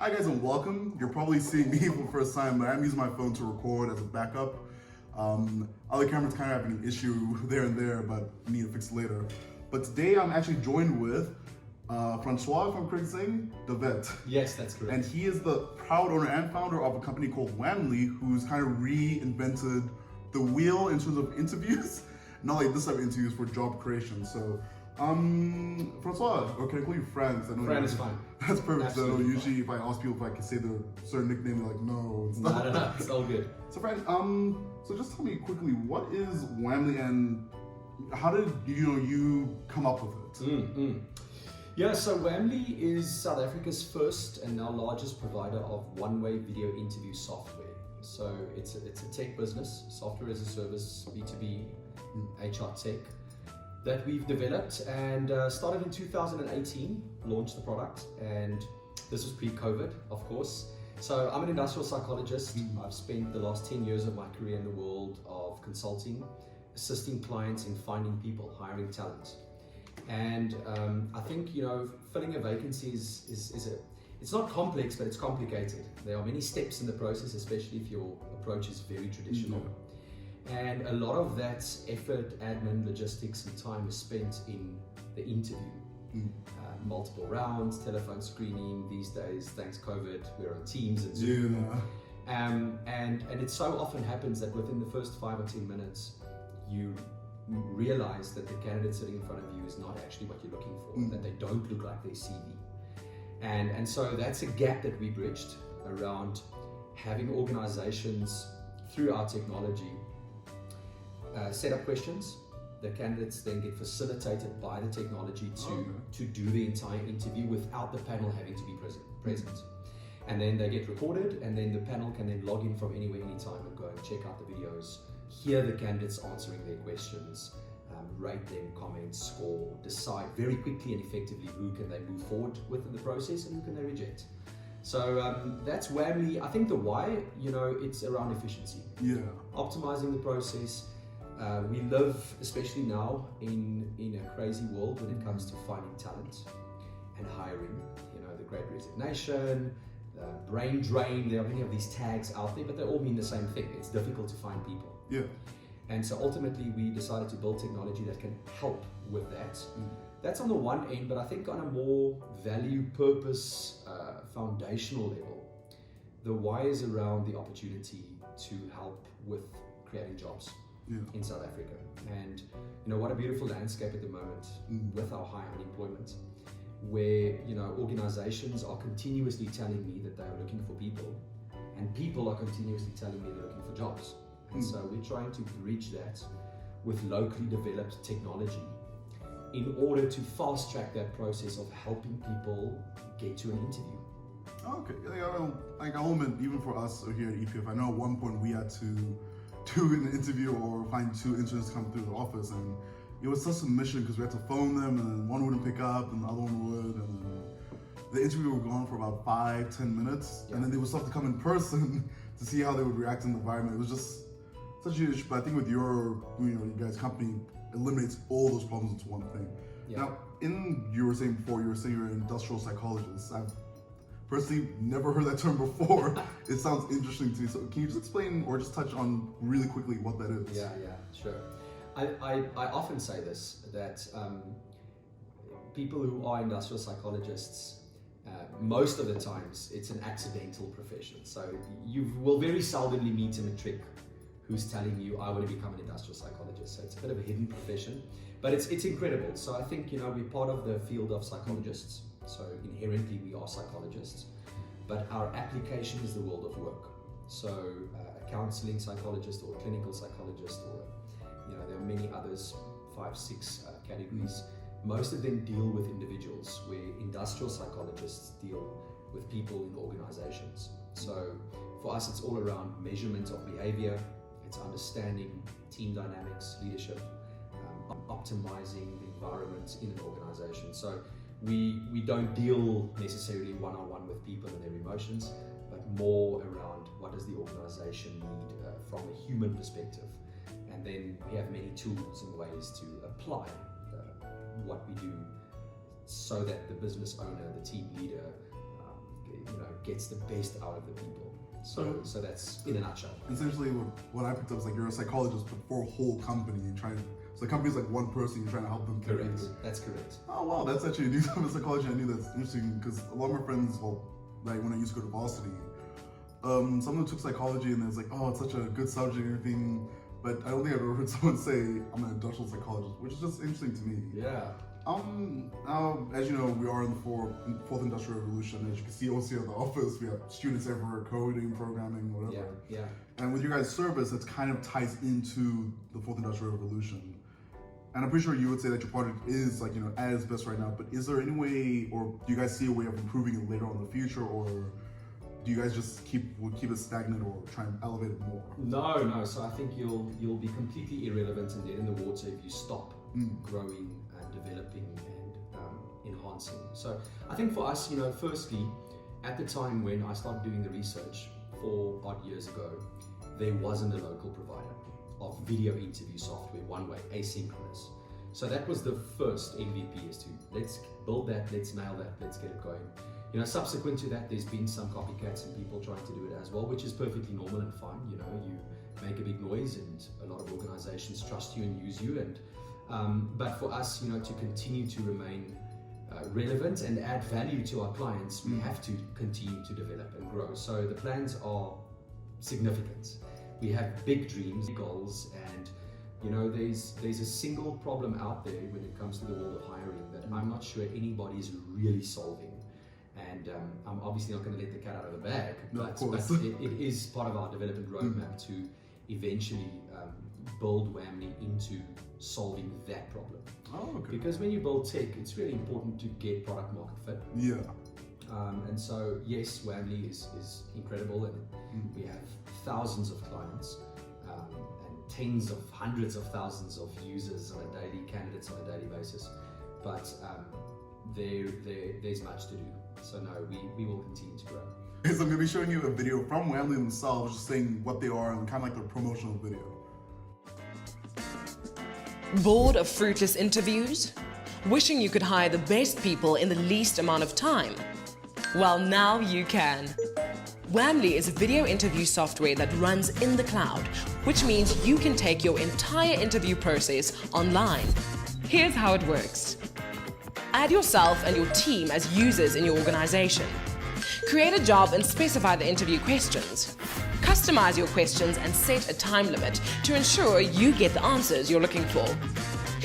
Hi guys and welcome. You're probably seeing me for the first time, but I'm using my phone to record as a backup. Other cameras kind of having an issue there and there, but need to fix it later. But today I'm actually joined with Francois, if I'm correct saying, the vet. Yes, that's correct. And he is the proud owner and founder of a company called Wamly, who's kind of reinvented the wheel in terms of interviews. Not like this type of interviews for job creation. So Francois, or can I call you Franz? Fran is fine. That's perfect. So Absolutely usually if I ask people if I can say the certain nickname, they're like, no, it's not. No, it's all good. So Fran, so just tell me quickly, what is Wamly and how did you come up with it? Yeah, so Wamly is South Africa's first and now largest provider of one-way video interview software. So it's a tech business, software as a service, B2B, HR tech, that we've developed and started in 2018, launched the product, and this was pre-COVID, of course. So I'm an industrial psychologist. I've spent the last 10 years of my career in the world of consulting, assisting clients in finding people, hiring talent. And I think, filling a vacancy it's not complex, but it's complicated. There are many steps in the process, especially if your approach is very traditional. And a lot of that effort, admin, logistics, and time is spent in the interview. Multiple rounds, telephone screening. These days, thanks COVID, we're on Teams and Zoom. And it so often happens that within the first 5 or 10 minutes, you realize that the candidate sitting in front of you is not actually what you're looking for, that they don't look like their CV. And so that's a gap that we bridged around having organizations through our technology set up questions. The candidates then get facilitated by the technology to do the entire interview without the panel having to be present. And then they get recorded, and then the panel can then log in from anywhere, anytime, and go and check out the videos, hear the candidates answering their questions, rate them, comment, score, decide very quickly and effectively who can they move forward with in the process and who can they reject. So that's Wamly. I think the why, it's around efficiency. Optimizing the process. We live, especially now, in a crazy world when it comes to finding talent and hiring. The Great Resignation, the brain drain. There are many of these tags out there, but they all mean the same thing. It's difficult to find people. And so ultimately, we decided to build technology that can help with that. That's on the one end, but I think on a more value, purpose, foundational level, the why is around the opportunity to help with creating jobs in South Africa. And what a beautiful landscape at the moment with our high unemployment, where organizations are continuously telling me that they are looking for people, and people are continuously telling me they're looking for jobs. And so we're trying to bridge that with locally developed technology in order to fast track that process of helping people get to an interview. Okay, I'll admit, even for us here at EPF, I know at one point we had to do an interview or find 2 interns to come through the office, and it was such a mission because we had to phone them, and one wouldn't pick up and the other one would, and then the interview would go on for about 5-10 minutes, and then they would still have to come in person to see how they would react in the environment. It was just such a huge, but I think with your you guys' company eliminates all those problems into one thing. Now, you were saying you're an industrial psychologist. I've personally never heard that term before. It sounds interesting to me. So can you just explain or just touch on really quickly what that is? Yeah, sure. I often say this, that people who are industrial psychologists, most of the times it's an accidental profession. So you will very seldomly meet a matric who's telling you, I want to become an industrial psychologist. So it's a bit of a hidden profession, but it's incredible. So I think, we're part of the field of psychologists. So inherently we are psychologists, but our application is the world of work. So a counseling psychologist or a clinical psychologist, or there are many others, 5, 6 categories. Most of them deal with individuals, where industrial psychologists deal with people in organizations. So for us, it's all around measurement of behavior. It's understanding team dynamics, leadership, optimizing the environment in an organization. So we don't deal necessarily one-on-one with people and their emotions, but more around what does the organization need from a human perspective. And then we have many tools and ways to apply what we do so that the business owner, the team leader, gets the best out of the people. So that's in a nutshell. Essentially, what I picked up is like you're a psychologist, but for a whole company. So the company's like one person. You're trying to help them. Correct. That's correct. Oh wow, that's actually a new type of psychology. I knew that's interesting because a lot of my friends, like when I used to go to varsity, some of them took psychology and it was like, oh, it's such a good subject and everything. But I don't think I've ever heard someone say I'm an industrial psychologist, which is just interesting to me. Yeah. Now, as you know, we are in the fourth industrial revolution. As you can see, also at the office, we have students everywhere, coding, programming, whatever. Yeah. And with your guys' service, it kind of ties into the fourth industrial revolution. And I'm pretty sure you would say that your project is like, at its best right now, but is there any way, or do you guys see a way of improving it later on in the future, or do you guys just keep it stagnant or try and elevate it more? No. So I think you'll be completely irrelevant and dead in the water if you stop growing and developing and enhancing. So I think for us, firstly, at the time when I started doing the research 4 odd years ago, there wasn't a local provider of video interview software, one-way, asynchronous. So that was the first MVP, is to let's build that, let's nail that, let's get it going. Subsequent to that, there's been some copycats and people trying to do it as well, which is perfectly normal and fine. You make a big noise and a lot of organizations trust you and use you. But for us, to continue to remain relevant and add value to our clients, we have to continue to develop and grow. So the plans are significant. We have big dreams, goals, and there's a single problem out there when it comes to the world of hiring that I'm not sure anybody is really solving. And I'm obviously not going to let the cat out of the bag, but it is part of our development roadmap to eventually build Wamly into solving that problem. Oh, okay. Because when you build tech, it's really important to get product market fit. Yeah. And so, yes, Wamly is incredible, and we have thousands of clients and tens of hundreds of thousands of users on a daily, candidates on a daily basis. But there's much to do. So no, we will continue to grow. So I'm going to be showing you a video from Wamly themselves, just saying what they are and kind of like their promotional video. Bored of fruitless interviews? Wishing you could hire the best people in the least amount of time? Well, now you can. Wamly is a video interview software that runs in the cloud, which means you can take your entire interview process online. Here's how it works. Add yourself and your team as users in your organization. Create a job and specify the interview questions. Customize your questions and set a time limit to ensure you get the answers you're looking for.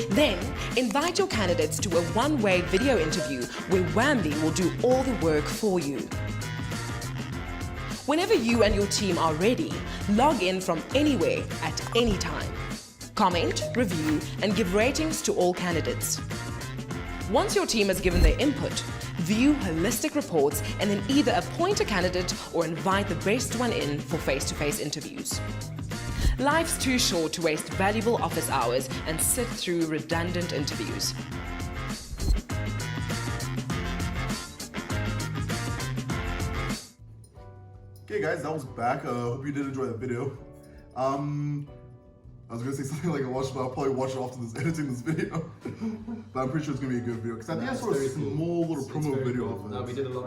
Then, invite your candidates to a one-way video interview where Wamly will do all the work for you. Whenever you and your team are ready, log in from anywhere at any time. Comment, review, and give ratings to all candidates. Once your team has given their input, view holistic reports and then either appoint a candidate or invite the best one in for face-to-face interviews. Life's too short to waste valuable office hours and sit through redundant interviews. Okay guys, that was back. Hope you did enjoy that video. I was gonna say something like I watched, but I'll probably watch it after editing this video. But I'm pretty sure it's gonna be a good video because I think I saw a small little promo video of it. No, we did a lot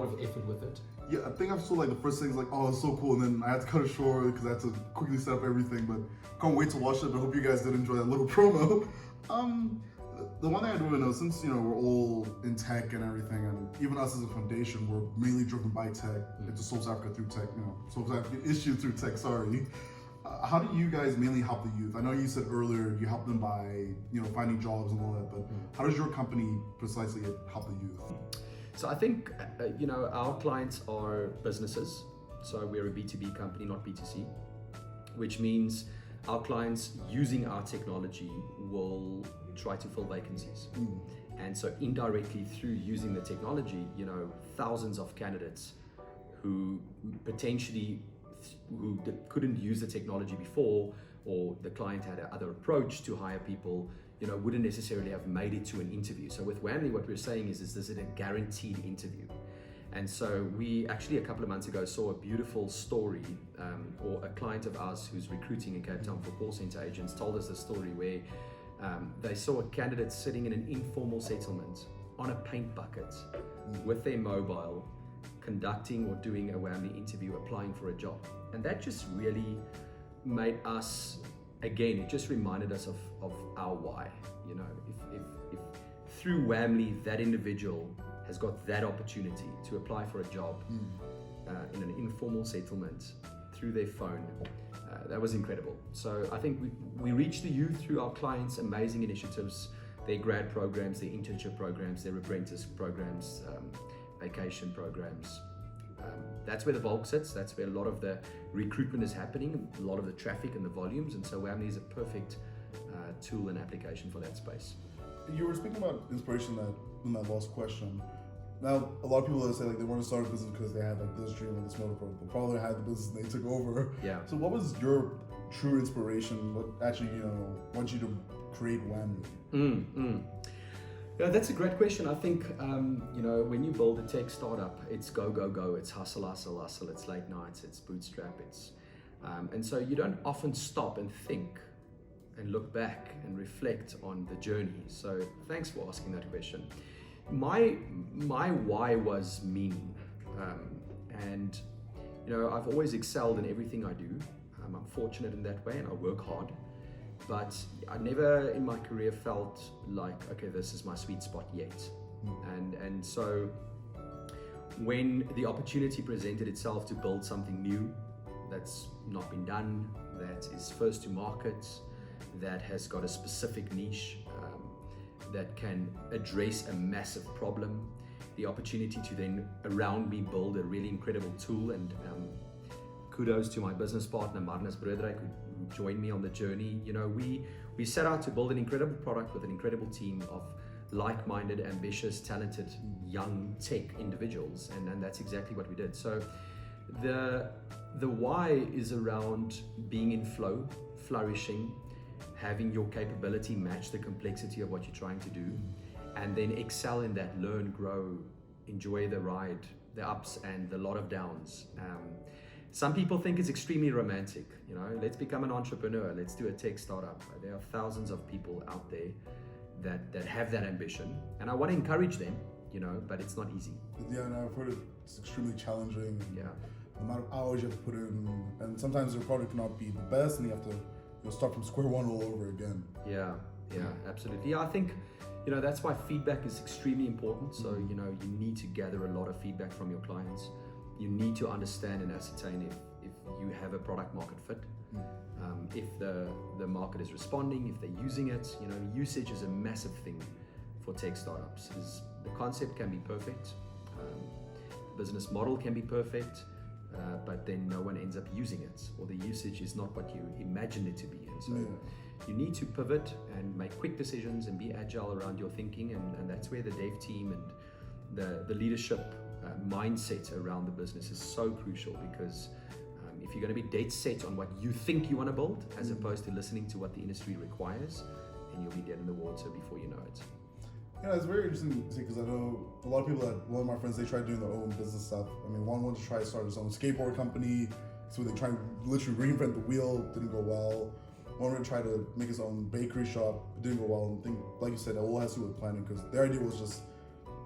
of effort with it. Yeah, I think I saw like the first things like, oh, it's so cool, and then I had to cut it short because I had to quickly set up everything. But can't wait to watch it. But hope you guys did enjoy that little promo. The one thing I do know, since we're all in tech and everything, and even us as a foundation, we're mainly driven by tech. It's a South Africa through tech, South African issue through tech. Sorry. How do you guys mainly help the youth? I know you said earlier you help them by finding jobs and all that, but how does your company precisely help the youth? So I think our clients are businesses. So we're a B2B company, not B2C, which means our clients using our technology will try to fill vacancies. And so indirectly through using the technology, thousands of candidates who potentially couldn't use the technology before, or the client had another approach to hire people, wouldn't necessarily have made it to an interview. So with Wamly, what we're saying is this is a guaranteed interview. And so we actually a couple of months ago saw a beautiful story, or a client of ours who's recruiting in Cape Town for call center agents told us a story where they saw a candidate sitting in an informal settlement on a paint bucket with their mobile, conducting or doing a Wamly interview, applying for a job. And that just really made us, again, it just reminded us of our why. You know, if through Wamly that individual has got that opportunity to apply for a job in an informal settlement through their phone, that was incredible. So I think we reach the youth through our clients' amazing initiatives, their grad programs, their internship programs, their apprentice programs, vacation programs. That's where the bulk sits. That's where a lot of the recruitment is happening, a lot of the traffic and the volumes. And so Wamly is a perfect tool and application for that space. You were speaking about inspiration in that last question. Now, a lot of people say like they want to start a business because they had like this dream and this motive. They probably had the business and they took over. Yeah. So what was your true inspiration? What actually, wants you to create Wamly? Yeah, that's a great question. I think, when you build a tech startup, it's go, go, go. It's hustle, hustle, hustle. It's late nights. It's bootstrap. And so you don't often stop and think and look back and reflect on the journey. So thanks for asking that question. My why was meaning. And I've always excelled in everything I do. I'm fortunate in that way and I work hard. But I never in my career felt like, okay, this is my sweet spot yet. And so when the opportunity presented itself to build something new that's not been done, that is first to market, that has got a specific niche, that can address a massive problem, the opportunity to then around me build a really incredible tool, and kudos to my business partner Marnus Broederijk who joined me on the journey. We set out to build an incredible product with an incredible team of like-minded, ambitious, talented, young tech individuals, and that's exactly what we did. So the why is around being in flow, flourishing, having your capability match the complexity of what you're trying to do, and then excel in that, learn, grow, enjoy the ride, the ups and the lot of downs. Some people think it's extremely romantic, let's become an entrepreneur, let's do a tech startup. There are thousands of people out there that have that ambition, and I want to encourage them, but it's not easy. Yeah, and I've heard it's extremely challenging. Yeah. The amount of hours you have to put in, and sometimes your product cannot be the best, and you have to start from square one all over again. Yeah, absolutely. Yeah, I think, that's why feedback is extremely important. So, you need to gather a lot of feedback from your clients. You need to understand and ascertain if you have a product market fit, if the market is responding, if they're using it. Usage is a massive thing for tech startups. The concept can be perfect, business model can be perfect, but then no one ends up using it, or the usage is not what you imagined it to be. And so you need to pivot and make quick decisions and be agile around your thinking, and that's where the dev team and the leadership mindset around the business is so crucial, because if you're going to be dead set on what you think you want to build as opposed to listening to what the industry requires, then you'll be dead in the water before you know it. Yeah, it's very interesting to see, because I know a lot of people one of my friends, they tried doing their own business stuff. I mean, one wanted to try to start his own skateboard company, so they tried to literally reinvent the wheel, didn't go well. One wanted to try to make his own bakery shop, it didn't go well. And I think, like you said, it all has to do with planning, because their idea was just,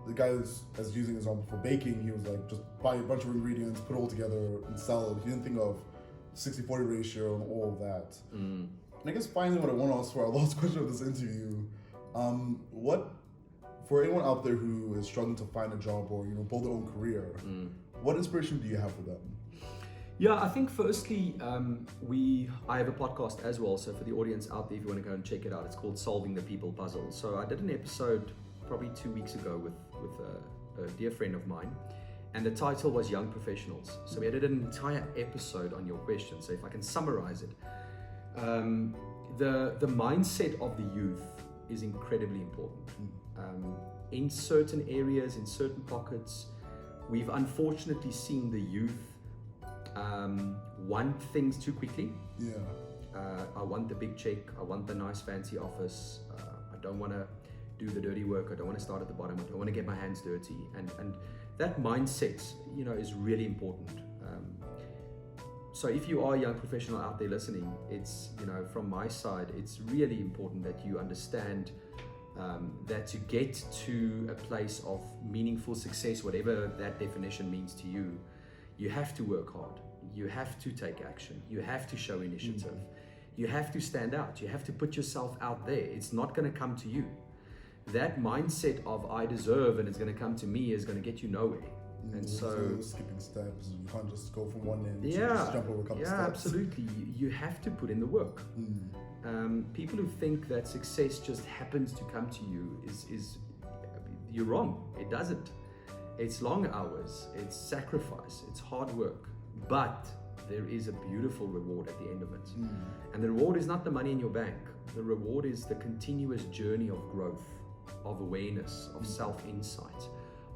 the guy that's using his own for baking, he was like, just buy a bunch of ingredients, put it all together and sell it. He didn't think of 60-40 ratio and all of that. And I guess finally what I want to ask for our last question of this interview, for anyone out there who is struggling to find a job or build their own career, what inspiration do you have for them? Yeah, I think firstly, I have a podcast as well. So for the audience out there, if you want to go and check it out, it's called Solving the People Puzzle. So I did an episode probably 2 weeks ago with a dear friend of mine, and the title was Young Professionals. So we did an entire episode on your question. So if I can summarize it, the mindset of the youth is incredibly important. In certain areas, in certain pockets, we've unfortunately seen the youth want things too quickly. Yeah. I want the big check. I want the nice fancy office. I don't want to do the dirty work. I don't want to start at the bottom. I don't want to get my hands dirty. And that mindset, is really important. So if you are a young professional out there listening, it's, from my side, it's really important that you understand that to get to a place of meaningful success, whatever that definition means to you, you have to work hard. You have to take action. You have to show initiative. You have to stand out. You have to put yourself out there. It's not going to come to you. That mindset of I deserve and it's going to come to me is going to get you nowhere. And so skipping steps, you can't just go from one end to yeah, just jump over a couple steps. Absolutely. You have to put in the work. People who think that success just happens to come to you is you're wrong. It doesn't. It's long hours, it's sacrifice, it's hard work, but there is a beautiful reward at the end of it. And the reward is not the money in your bank. The reward is the continuous journey of growth, of awareness, of self-insight,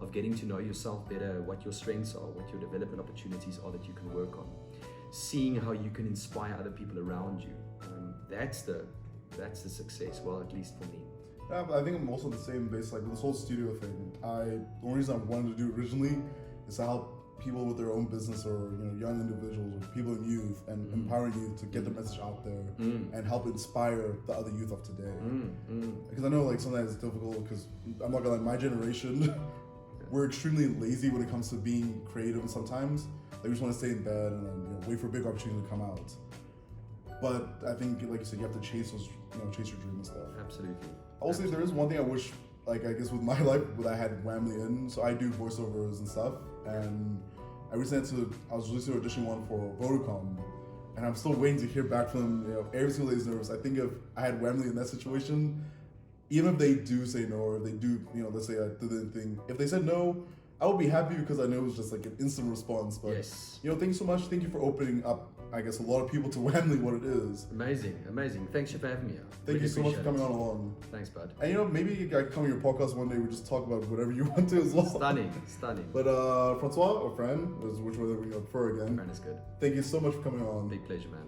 of getting to know yourself better, what your strengths are, what your development opportunities are that you can work on, seeing how you can inspire other people around you. That's the success, well, at least for me. Yeah, but I think I'm also the same base, like this whole studio thing. The only reason I wanted to do it originally is to help people with their own business, or young individuals, or people in youth, and empowering youth to get the message out there and help inspire the other youth of today. Because I know like sometimes it's difficult, because I'm not gonna lie, my generation, we're extremely lazy when it comes to being creative, and sometimes like we just want to stay in bed and then wait for a big opportunity to come out. But I think, like you said, you have to chase those, chase your dream and stuff. Absolutely. I will say there is one thing I wish, like I guess with my life, that I had Wamly in. So I do voiceovers and stuff, and I was recently auditioning one for Vodacom, and I'm still waiting to hear back from them. Every single day is nervous. I think if I had Wamly in that situation, even if they do say no, or if they do, let's say I did the thing, if they said no, I would be happy, because I know it was just like an instant response. But yes. Thank you so much. Thank you for opening up, I guess, a lot of people to Wamly, what it is. Amazing. Thanks for having me. Thank you so much for coming on along. Thanks, bud. And maybe I come on your podcast one day, we just talk about whatever you want to as well. Stunning. But Francois, or Fran, which whether we prefer again. Fran is good. Thank you so much for coming on. Big pleasure, man.